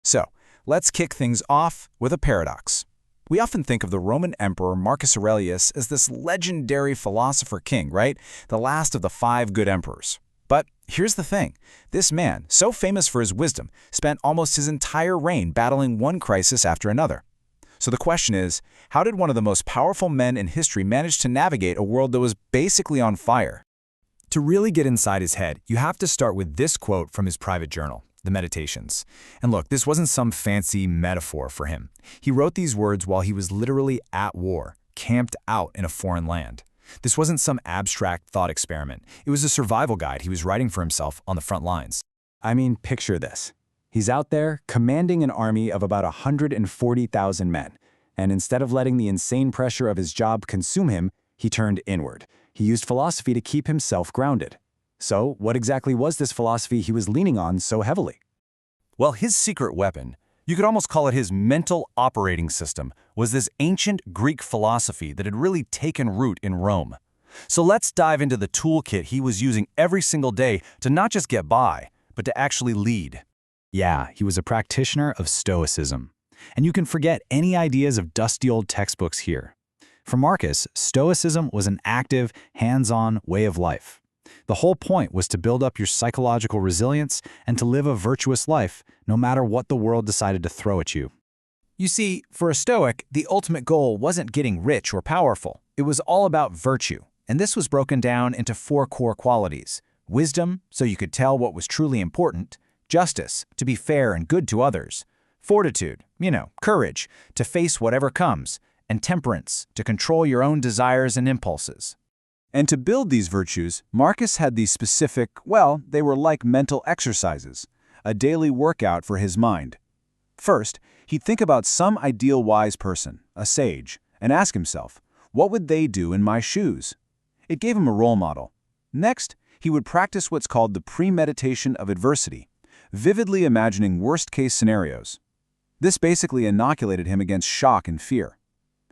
So, let's kick things off with a paradox. We often think of the Roman Emperor Marcus Aurelius as this legendary philosopher king, right? The last of the 5 good emperors. But here's the thing. This man, so famous for his wisdom, spent almost his entire reign battling one crisis after another. So the question is, how did one of the most powerful men in history manage to navigate a world that was basically on fire? To really get inside his head, you have to start with this quote from his private journal, the Meditations. And look, this wasn't some fancy metaphor for him. He wrote these words while he was literally at war, camped out in a foreign land. This wasn't some abstract thought experiment. It was a survival guide he was writing for himself on the front lines. I mean, picture this. He's out there commanding an army of about 140,000 men, and instead of letting the insane pressure of his job consume him, he turned inward. He used philosophy to keep himself grounded. So, what exactly was this philosophy he was leaning on so heavily? Well, his secret weapon, you could almost call it his mental operating system, was this ancient Greek philosophy that had really taken root in Rome. So let's dive into the toolkit he was using every single day to not just get by, but to actually lead. Yeah, he was a practitioner of Stoicism. And you can forget any ideas of dusty old textbooks here. For Marcus, Stoicism was an active, hands-on way of life. The whole point was to build up your psychological resilience and to live a virtuous life, no matter what the world decided to throw at you. You see, for a Stoic, the ultimate goal wasn't getting rich or powerful. It was all about virtue, and this was broken down into 4 core qualities. Wisdom, so you could tell what was truly important. Justice, to be fair and good to others. Fortitude, courage, to face whatever comes. And temperance, to control your own desires and impulses. And to build these virtues, Marcus had these specific, well, they were like mental exercises, a daily workout for his mind. First, he'd think about some ideal wise person, a sage, and ask himself, what would they do in my shoes? It gave him a role model. Next, he would practice what's called the premeditation of adversity, vividly imagining worst-case scenarios. This basically inoculated him against shock and fear.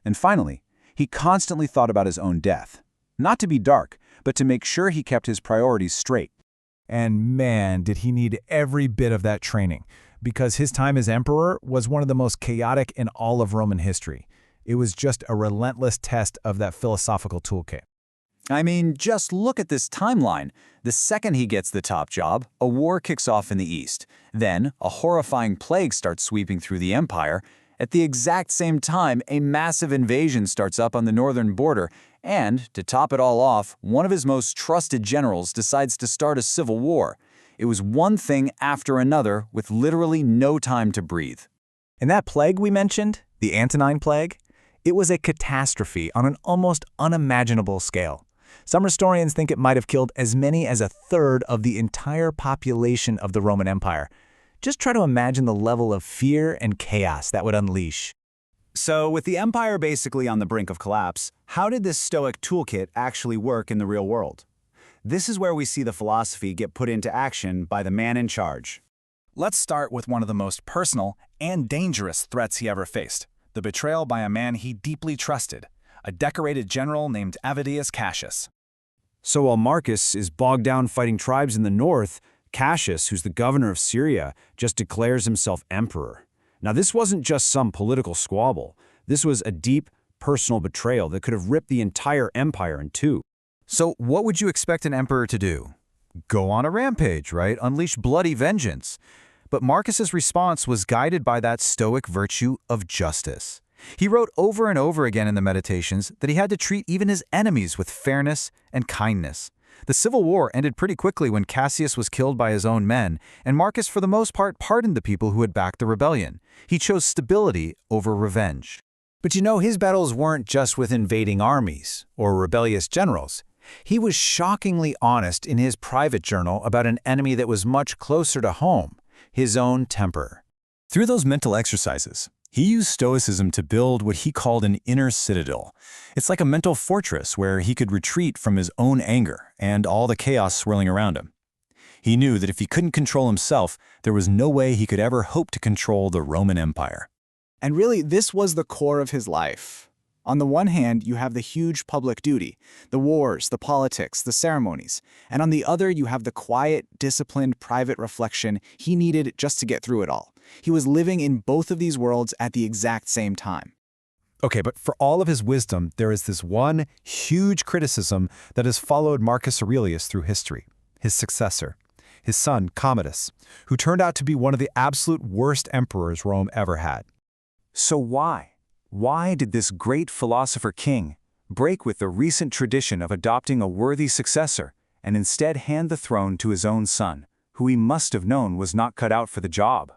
And finally, he constantly thought about his own death. Not to be dark, but to make sure he kept his priorities straight. And man, did he need every bit of that training, because his time as emperor was one of the most chaotic in all of Roman history. It was just a relentless test of that philosophical toolkit. I mean, just look at this timeline. The second he gets the top job, a war kicks off in the east. Then, a horrifying plague starts sweeping through the empire. At the exact same time, a massive invasion starts up on the northern border, and, to top it all off, one of his most trusted generals decides to start a civil war. It was one thing after another, with literally no time to breathe. And that plague we mentioned, the Antonine Plague, it was a catastrophe on an almost unimaginable scale. Some historians think it might have killed as many as 1/3 of the entire population of the Roman Empire. Just try to imagine the level of fear and chaos that would unleash. So, with the empire basically on the brink of collapse, how did this Stoic toolkit actually work in the real world? This is where we see the philosophy get put into action by the man in charge. Let's start with one of the most personal and dangerous threats he ever faced, the betrayal by a man he deeply trusted, a decorated general named Avidius Cassius. So while Marcus is bogged down fighting tribes in the north, Cassius, who's the governor of Syria, just declares himself emperor. Now, this wasn't just some political squabble. This was a deep, personal betrayal that could have ripped the entire empire in two. So what would you expect an emperor to do? Go on a rampage, right? Unleash bloody vengeance. But Marcus's response was guided by that Stoic virtue of justice. He wrote over and over again in the Meditations that he had to treat even his enemies with fairness and kindness. The civil war ended pretty quickly when Cassius was killed by his own men, and Marcus for the most part pardoned the people who had backed the rebellion. He chose stability over revenge. But his battles weren't just with invading armies or rebellious generals. He was shockingly honest in his private journal about an enemy that was much closer to home, his own temper. Through those mental exercises, he used Stoicism to build what he called an inner citadel. It's like a mental fortress where he could retreat from his own anger and all the chaos swirling around him. He knew that if he couldn't control himself, there was no way he could ever hope to control the Roman Empire. And really, this was the core of his life. On the one hand, you have the huge public duty, the wars, the politics, the ceremonies. And on the other, you have the quiet, disciplined, private reflection he needed just to get through it all. He was living in both of these worlds at the exact same time. Okay, but for all of his wisdom, there is this one huge criticism that has followed Marcus Aurelius through history, his successor, his son Commodus, who turned out to be one of the absolute worst emperors Rome ever had. So why? Why did this great philosopher king break with the recent tradition of adopting a worthy successor and instead hand the throne to his own son, who he must have known was not cut out for the job?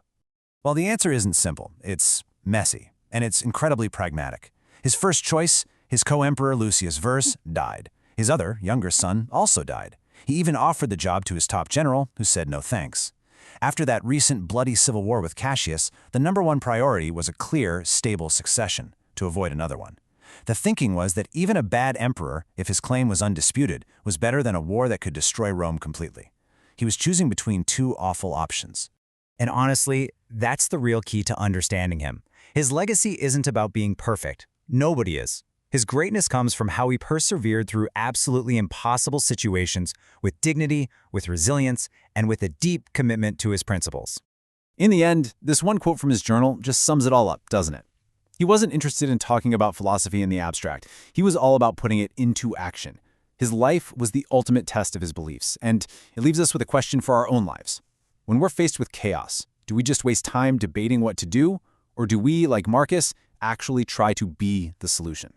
Well, the answer isn't simple. It's messy, and it's incredibly pragmatic. His first choice, his co-emperor Lucius Verus, died. His other, younger son, also died. He even offered the job to his top general, who said no thanks. After that recent bloody civil war with Cassius, the #1 priority was a clear, stable succession, to avoid another one. The thinking was that even a bad emperor, if his claim was undisputed, was better than a war that could destroy Rome completely. He was choosing between two awful options. And honestly, that's the real key to understanding him. His legacy isn't about being perfect. Nobody is. His greatness comes from how he persevered through absolutely impossible situations with dignity, with resilience, and with a deep commitment to his principles. In the end, this one quote from his journal just sums it all up, doesn't it? He wasn't interested in talking about philosophy in the abstract. He was all about putting it into action. His life was the ultimate test of his beliefs, and it leaves us with a question for our own lives. When we're faced with chaos, do we just waste time debating what to do, or do we, like Marcus, actually try to be the solution?